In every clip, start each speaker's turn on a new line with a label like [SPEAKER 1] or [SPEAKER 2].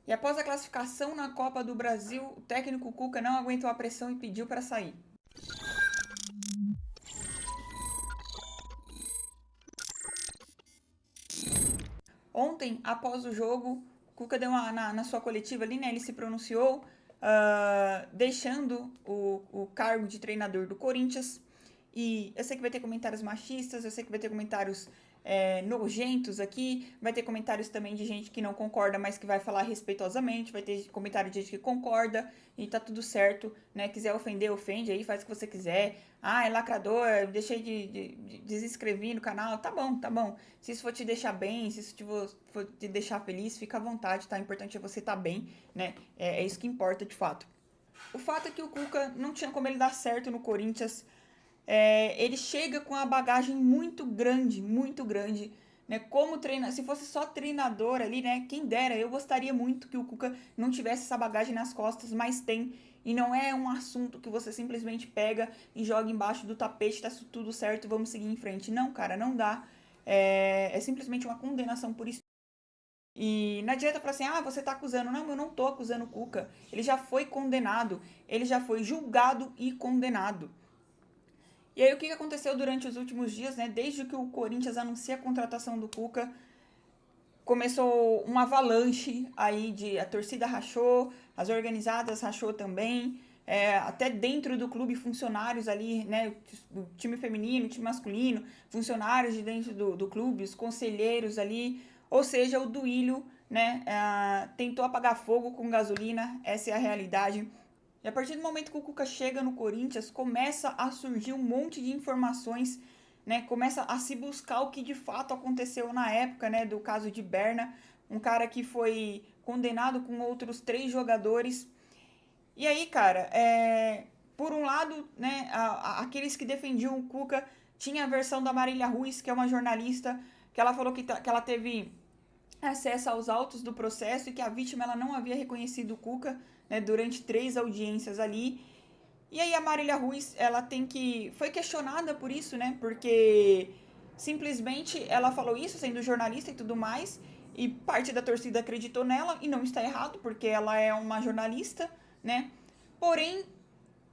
[SPEAKER 1] E após a classificação na Copa do Brasil, o técnico Cuca não aguentou a pressão e pediu para sair. Ontem, após o jogo, o Cuca deu na sua coletiva ali, né? Ele se pronunciou, deixando o cargo de treinador do Corinthians. E eu sei que vai ter comentários machistas, eu sei que vai ter comentários nojentos aqui, vai ter comentários também de gente que não concorda, mas que vai falar respeitosamente, vai ter comentário de gente que concorda e tá tudo certo, né? Quiser ofender, ofende aí, faz o que você quiser. Ah, é lacrador, deixei de desinscrever no canal, tá bom, tá bom. Se isso for te deixar bem, se isso for te deixar feliz, fica à vontade, tá? O importante é você tá bem, né? É isso que importa de fato. O fato é que o Cuca não tinha como ele dar certo no Corinthians. Ele chega com uma bagagem muito grande, né? Como treinar, se fosse só treinador ali, né? Quem dera, eu gostaria muito que o Cuca não tivesse essa bagagem nas costas, mas tem. E não é um assunto que você simplesmente pega e joga embaixo do tapete, tá tudo certo, vamos seguir em frente. Não, cara, não dá. É simplesmente uma condenação por isso. E não adianta falar assim, ah, você tá acusando. Não, eu não tô acusando o Cuca. Ele já foi condenado. Ele já foi julgado e condenado. E aí o que aconteceu durante os últimos dias, né? Desde que o Corinthians anuncia a contratação do Cuca, começou um avalanche aí de a torcida rachou, as organizadas rachou também, até dentro do clube funcionários ali, né? O time feminino, o time masculino, funcionários de dentro do clube, os conselheiros ali, ou seja, o Duílio, né? Tentou apagar fogo com gasolina, essa é a realidade. E a partir do momento que o Cuca chega no Corinthians, começa a surgir um monte de informações, né? Começa a se buscar o que de fato aconteceu na época, né? Do caso de Berna, um cara que foi condenado com outros 3 jogadores. E aí, cara, por um lado, né? Aqueles que defendiam o Cuca, tinha a versão da Marília Ruiz, que é uma jornalista, que ela falou que ela teve acesso aos autos do processo e que a vítima ela não havia reconhecido o Cuca, né, durante 3 audiências ali. E aí a Marília Ruiz, ela foi questionada por isso, né? Porque simplesmente ela falou isso, sendo jornalista e tudo mais, e parte da torcida acreditou nela, e não está errado, porque ela é uma jornalista, né? Porém,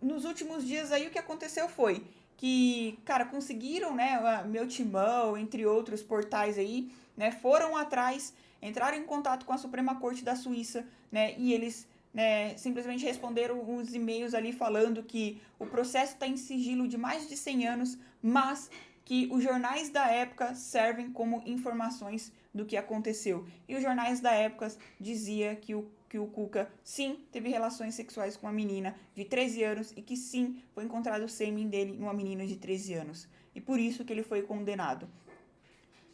[SPEAKER 1] nos últimos dias aí o que aconteceu foi que, cara, conseguiram, né, Meu Timão, entre outros portais aí, né, foram atrás, entraram em contato com a Suprema Corte da Suíça, né, e eles, né, simplesmente responderam os e-mails ali falando que o processo está em sigilo de mais de 100 anos, mas que os jornais da época servem como informações do que aconteceu. E os jornais da época dizia que o Cuca, sim, teve relações sexuais com uma menina de 13 anos e que, sim, foi encontrado o sêmen dele em uma menina de 13 anos. E por isso que ele foi condenado.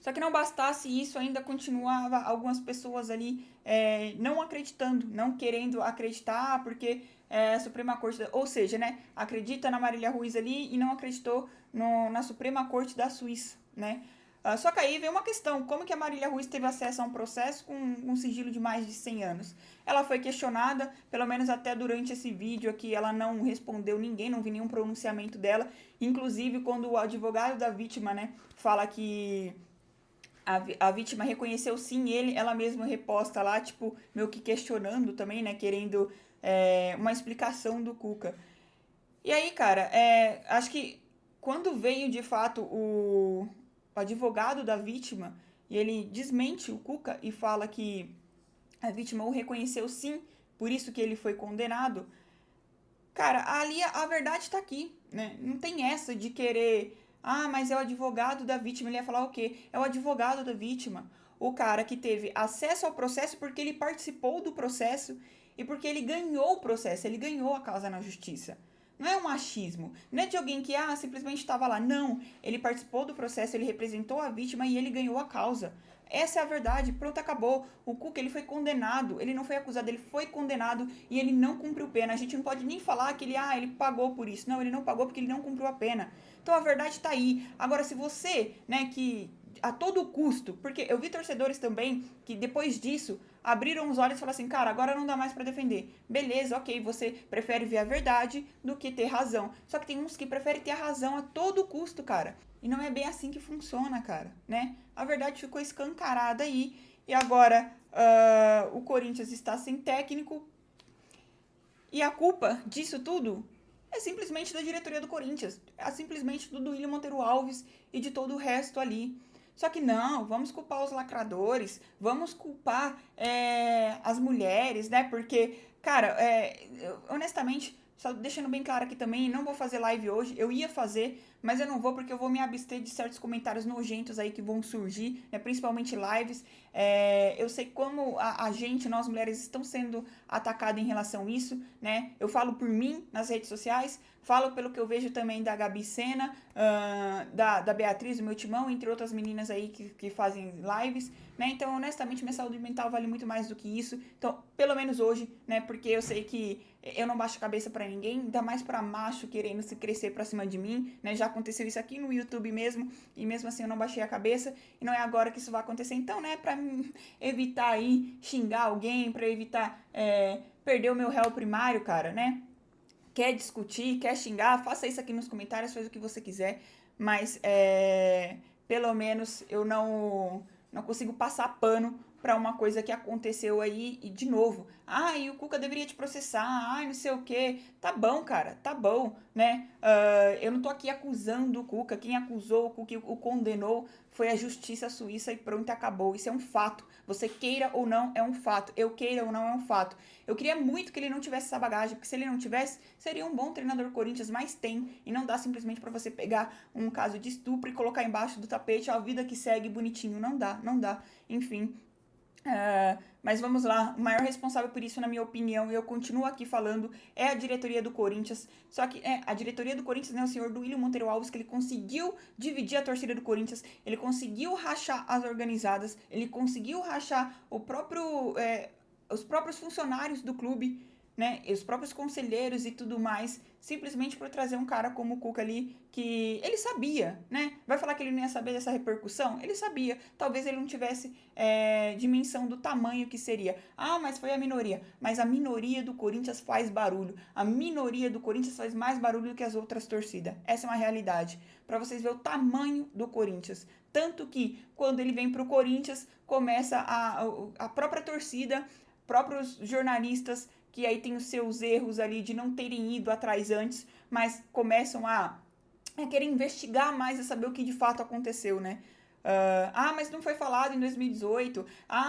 [SPEAKER 1] Só que não bastasse isso, ainda continuava algumas pessoas ali não acreditando, não querendo acreditar, porque a Suprema Corte, ou seja, né, acredita na Marília Ruiz ali e não acreditou na Suprema Corte da Suíça, né? Só que aí vem uma questão, como que a Marília Ruiz teve acesso a um processo com um sigilo de mais de 100 anos? Ela foi questionada, pelo menos até durante esse vídeo aqui, ela não respondeu ninguém, não vi nenhum pronunciamento dela, inclusive quando o advogado da vítima, né, fala que a vítima reconheceu sim ele, ela mesma reposta lá, tipo, meio que questionando também, né, querendo uma explicação do Cuca. E aí, cara, acho que quando veio de fato o advogado da vítima e ele desmente o Cuca e fala que a vítima o reconheceu sim, por isso que ele foi condenado, cara, ali a verdade tá aqui, né? Não tem essa de querer, ah, mas é o advogado da vítima. Ele ia falar o quê? É o advogado da vítima. O cara que teve acesso ao processo porque ele participou do processo e porque ele ganhou o processo, ele ganhou a causa na justiça. Não é um achismo, não é de alguém que simplesmente estava lá. Não, ele participou do processo, ele representou a vítima e ele ganhou a causa. Essa é a verdade, pronto, acabou. O Cuca, ele foi condenado, ele não foi acusado, ele foi condenado e ele não cumpriu pena. A gente não pode nem falar que ele pagou por isso. Não, ele não pagou porque ele não cumpriu a pena. Então a verdade tá aí. Agora, se você, né, que a todo custo, porque eu vi torcedores também que depois disso abriram os olhos e falaram assim, cara, agora não dá mais para defender. Beleza, ok, você prefere ver a verdade do que ter razão. Só que tem uns que preferem ter a razão a todo custo, cara. E não é bem assim que funciona, cara, né? A verdade ficou escancarada aí. E agora O Corinthians está sem técnico. E a culpa disso tudo é simplesmente da diretoria do Corinthians. É simplesmente do Duílio Monteiro Alves e de todo o resto ali. Só que não, vamos culpar os lacradores, vamos culpar as mulheres, né? Porque, cara, honestamente, só deixando bem claro aqui também, não vou fazer live hoje. Eu ia fazer, mas eu não vou porque eu vou me abster de certos comentários nojentos aí que vão surgir, né? Principalmente lives. Eu sei como a gente, nós mulheres, estão sendo atacadas em relação a isso, né? Eu falo por mim nas redes sociais, falo pelo que eu vejo também da Gabi Sena, da Beatriz, do meu timão, entre outras meninas aí que fazem lives, né? Então, honestamente, minha saúde mental vale muito mais do que isso. Então, pelo menos hoje, né? Porque eu sei que eu não baixo a cabeça pra ninguém, ainda mais pra macho querendo se crescer pra cima de mim, né? Já aconteceu isso aqui no YouTube mesmo, e mesmo assim eu não baixei a cabeça, e não é agora que isso vai acontecer. Então, né, pra evitar aí xingar alguém, pra evitar perder o meu réu primário, cara, né? Quer discutir, quer xingar, faça isso aqui nos comentários, faz o que você quiser, mas pelo menos eu não consigo passar pano para uma coisa que aconteceu aí e de novo. Ai, o Cuca deveria te processar, ai, não sei o quê. Tá bom, cara, tá bom, né? Eu não tô aqui acusando o Cuca, quem acusou o Cuca e o condenou foi a justiça suíça e pronto, acabou. Isso é um fato. Você queira ou não, é um fato. Eu queira ou não, é um fato. Eu queria muito que ele não tivesse essa bagagem, porque se ele não tivesse, seria um bom treinador Corinthians, mas tem. E não dá simplesmente para você pegar um caso de estupro e colocar embaixo do tapete a vida que segue bonitinho. Não dá, não dá. Enfim. Mas vamos lá, o maior responsável por isso, na minha opinião, e eu continuo aqui falando, é a diretoria do Corinthians. Só que a diretoria do Corinthians, né, o senhor Duílio Monteiro Alves, que ele conseguiu dividir a torcida do Corinthians, ele conseguiu rachar as organizadas, ele conseguiu rachar os próprios funcionários do clube, né, e os próprios conselheiros e tudo mais, simplesmente por trazer um cara como o Cuca ali, que ele sabia, né? Vai falar que ele não ia saber dessa repercussão? Ele sabia. Talvez ele não tivesse dimensão do tamanho que seria. Ah, mas foi a minoria. Mas a minoria do Corinthians faz barulho. A minoria do Corinthians faz mais barulho do que as outras torcidas. Essa é uma realidade. Para vocês verem o tamanho do Corinthians. Tanto que, quando ele vem pro Corinthians, começa a própria torcida, próprios jornalistas, que aí tem os seus erros ali de não terem ido atrás antes, mas começam a querer investigar mais e saber o que de fato aconteceu, né? Mas não foi falado em 2018.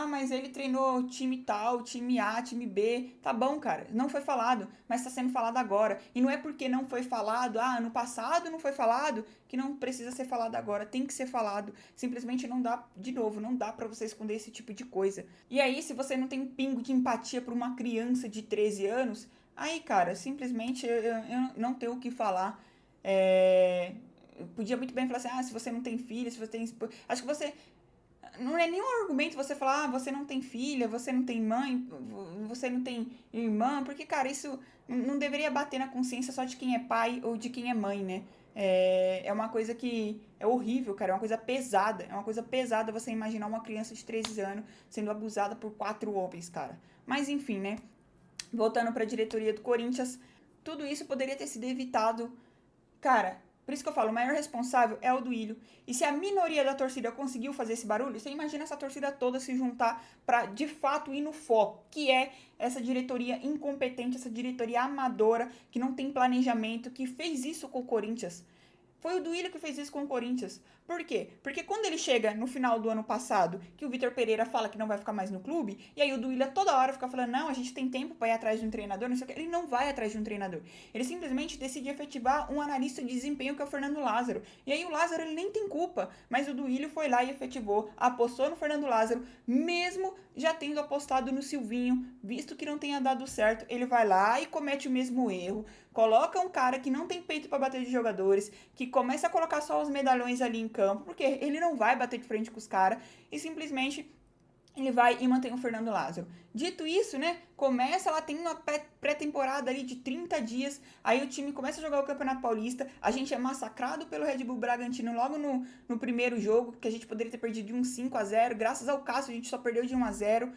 [SPEAKER 1] Mas ele treinou time tal, time A, time B. Tá bom, cara, não foi falado, mas tá sendo falado agora. E não é porque não foi falado, ano passado não foi falado, que não precisa ser falado agora. Tem que ser falado. Simplesmente não dá, de novo, não dá pra você esconder esse tipo de coisa. E aí, se você não tem um pingo de empatia por uma criança de 13 anos, aí, cara, simplesmente eu não tenho o que falar. Podia muito bem falar assim, se você não tem filha, se você tem... Acho que você... Não é nenhum argumento você falar, você não tem filha, você não tem mãe, você não tem irmã, porque, cara, isso não deveria bater na consciência só de quem é pai ou de quem é mãe, né? É uma coisa que é horrível, cara, é uma coisa pesada. É uma coisa pesada você imaginar uma criança de 13 anos sendo abusada por 4 homens, cara. Mas, enfim, né? Voltando pra diretoria do Corinthians, tudo isso poderia ter sido evitado. Cara, por isso que eu falo, o maior responsável é o Duílio. E se a minoria da torcida conseguiu fazer esse barulho, você imagina essa torcida toda se juntar pra, de fato, ir no foco, que é essa diretoria incompetente, essa diretoria amadora, que não tem planejamento, que fez isso com o Corinthians. Foi o Duílio que fez isso com o Corinthians. Por quê? Porque quando ele chega no final do ano passado, que o Vitor Pereira fala que não vai ficar mais no clube, e aí o Duílio toda hora fica falando, não, a gente tem tempo pra ir atrás de um treinador, não sei o que. Ele não vai atrás de um treinador. Ele simplesmente decide efetivar um analista de desempenho que é o Fernando Lázaro. E aí o Lázaro, ele nem tem culpa, mas o Duílio foi lá e efetivou, apostou no Fernando Lázaro, mesmo já tendo apostado no Silvinho, visto que não tenha dado certo, ele vai lá e comete o mesmo erro, coloca um cara que não tem peito para bater de jogadores, que começa a colocar só os medalhões ali em campo, porque ele não vai bater de frente com os caras, e simplesmente ele vai e mantém o Fernando Lázaro. Dito isso, né, ela tem uma pré-temporada ali de 30 dias, aí o time começa a jogar o Campeonato Paulista, a gente é massacrado pelo Red Bull Bragantino logo no primeiro jogo, que a gente poderia ter perdido de 5-0, graças ao Cássio a gente só perdeu de 1-0.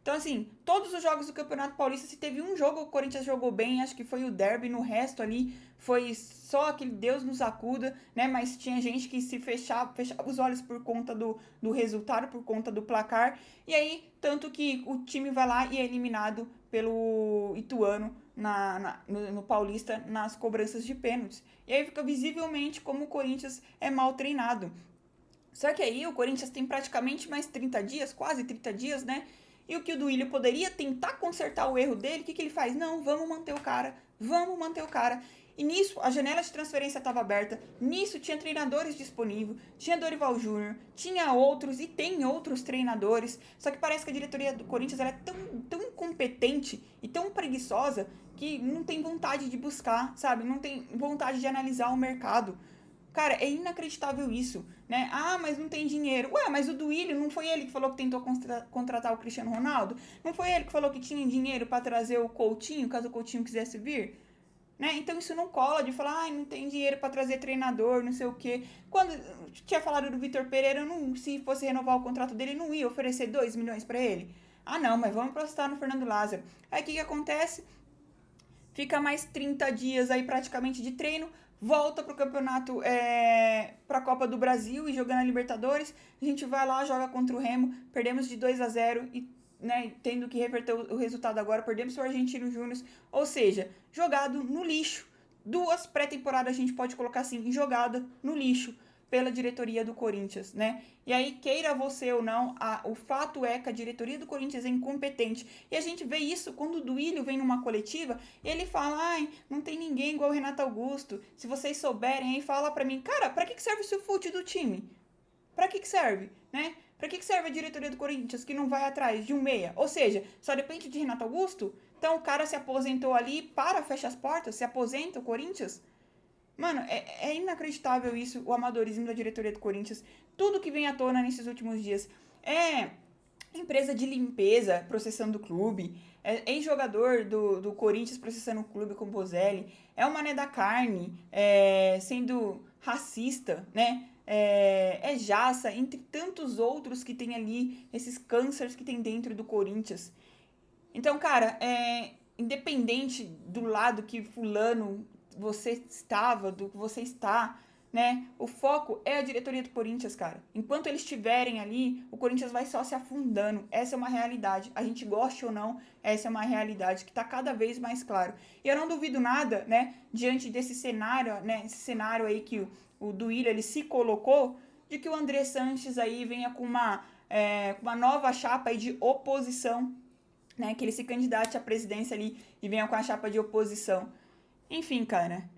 [SPEAKER 1] Então, assim, todos os jogos do Campeonato Paulista, se teve um jogo o Corinthians jogou bem, acho que foi o derby, no resto ali foi só aquele Deus nos acuda, né? Mas tinha gente que se fechava os olhos por conta do resultado, por conta do placar. E aí, tanto que o time vai lá e é eliminado pelo Ituano no Paulista nas cobranças de pênaltis. E aí fica visivelmente como o Corinthians é mal treinado. Só que aí o Corinthians tem praticamente mais 30 dias, quase 30 dias, né? E o que o Duílio poderia tentar consertar o erro dele, o que ele faz? Não, vamos manter o cara, vamos manter o cara. E nisso, a janela de transferência estava aberta, nisso tinha treinadores disponíveis, tinha Dorival Júnior, tinha outros e tem outros treinadores, só que parece que a diretoria do Corinthians ela é tão incompetente e tão preguiçosa que não tem vontade de buscar, sabe? Não tem vontade de analisar o mercado. Cara, é inacreditável isso, né? Ah, mas não tem dinheiro. Ué, mas o Duílio não foi ele que falou que tentou contratar o Cristiano Ronaldo? Não foi ele que falou que tinha dinheiro para trazer o Coutinho, caso o Coutinho quisesse vir? Né? Então isso não cola de falar, ah, não tem dinheiro para trazer treinador, não sei o quê. Quando tinha falado do Vitor Pereira, não, se fosse renovar o contrato dele, não ia oferecer 2 milhões para ele. Ah, não, mas vamos apostar no Fernando Lázaro. Aí o que acontece? Fica mais 30 dias aí praticamente de treino, volta pro campeonato, pra Copa do Brasil e jogando a Libertadores. A gente vai lá, joga contra o Remo, perdemos de 2-0 e, né, tendo que reverter o resultado agora, perdemos o Argentino Júnior, ou seja, jogado no lixo. 2 pré-temporadas a gente pode colocar assim, jogada no lixo pela diretoria do Corinthians, né? E aí, queira você ou não, o fato é que a diretoria do Corinthians é incompetente. E a gente vê isso quando o Duílio vem numa coletiva e ele fala, ai, não tem ninguém igual o Renato Augusto. Se vocês souberem, aí fala pra mim, cara, pra que serve o seu fute do time? Pra que serve, né? Pra que serve a diretoria do Corinthians que não vai atrás de um meia? Ou seja, só depende de Renato Augusto? Então o cara se aposentou ali, fecha as portas, se aposenta o Corinthians? Mano, é inacreditável isso, o amadorismo da diretoria do Corinthians. Tudo que vem à tona nesses últimos dias. É empresa de limpeza processando o clube. É ex-jogador do Corinthians processando o clube com o Bozelli. É o Mané da Carne sendo racista, né? É Jassa, entre tantos outros que tem ali, esses cânceres que tem dentro do Corinthians. Então, cara, independente do lado que fulano você estava, do que você está, né? O foco é a diretoria do Corinthians, cara. Enquanto eles estiverem ali, o Corinthians vai só se afundando. Essa é uma realidade. A gente goste ou não, essa é uma realidade que tá cada vez mais claro. E eu não duvido nada, né? Diante desse cenário, né? Esse cenário aí que o Duílio, ele se colocou, de que o André Sanches aí venha com uma nova chapa aí de oposição, né? Que ele se candidate à presidência ali e venha com a chapa de oposição. Enfim, cara,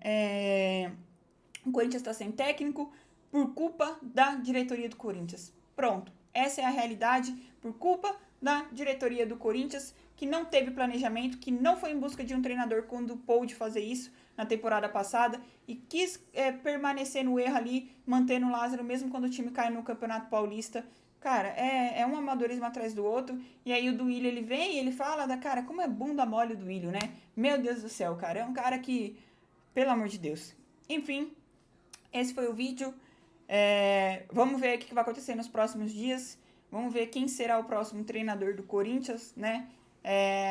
[SPEAKER 1] o Corinthians está sem técnico por culpa da diretoria do Corinthians. Pronto, essa é a realidade por culpa da diretoria do Corinthians, que não teve planejamento, que não foi em busca de um treinador quando pôde fazer isso na temporada passada e quis permanecer no erro ali, mantendo o Lázaro mesmo quando o time cai no Campeonato Paulista. Cara, é um amadorismo atrás do outro. E aí o Duílio, ele vem e ele fala cara, como é bunda mole o Duílio, né? Meu Deus do céu, cara. É um cara que, pelo amor de Deus. Enfim, esse foi o vídeo. Vamos ver o que vai acontecer nos próximos dias. Vamos ver quem será o próximo treinador do Corinthians, né?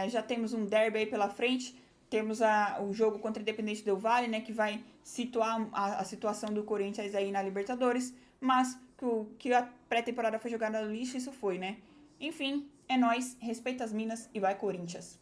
[SPEAKER 1] Já temos um derby aí pela frente. Temos o jogo contra o Independente Del Valle, né? Que vai situar a situação do Corinthians aí na Libertadores. Mas que a pré-temporada foi jogada no lixo, isso foi, né? Enfim, é nóis. Respeita as minas e vai Corinthians.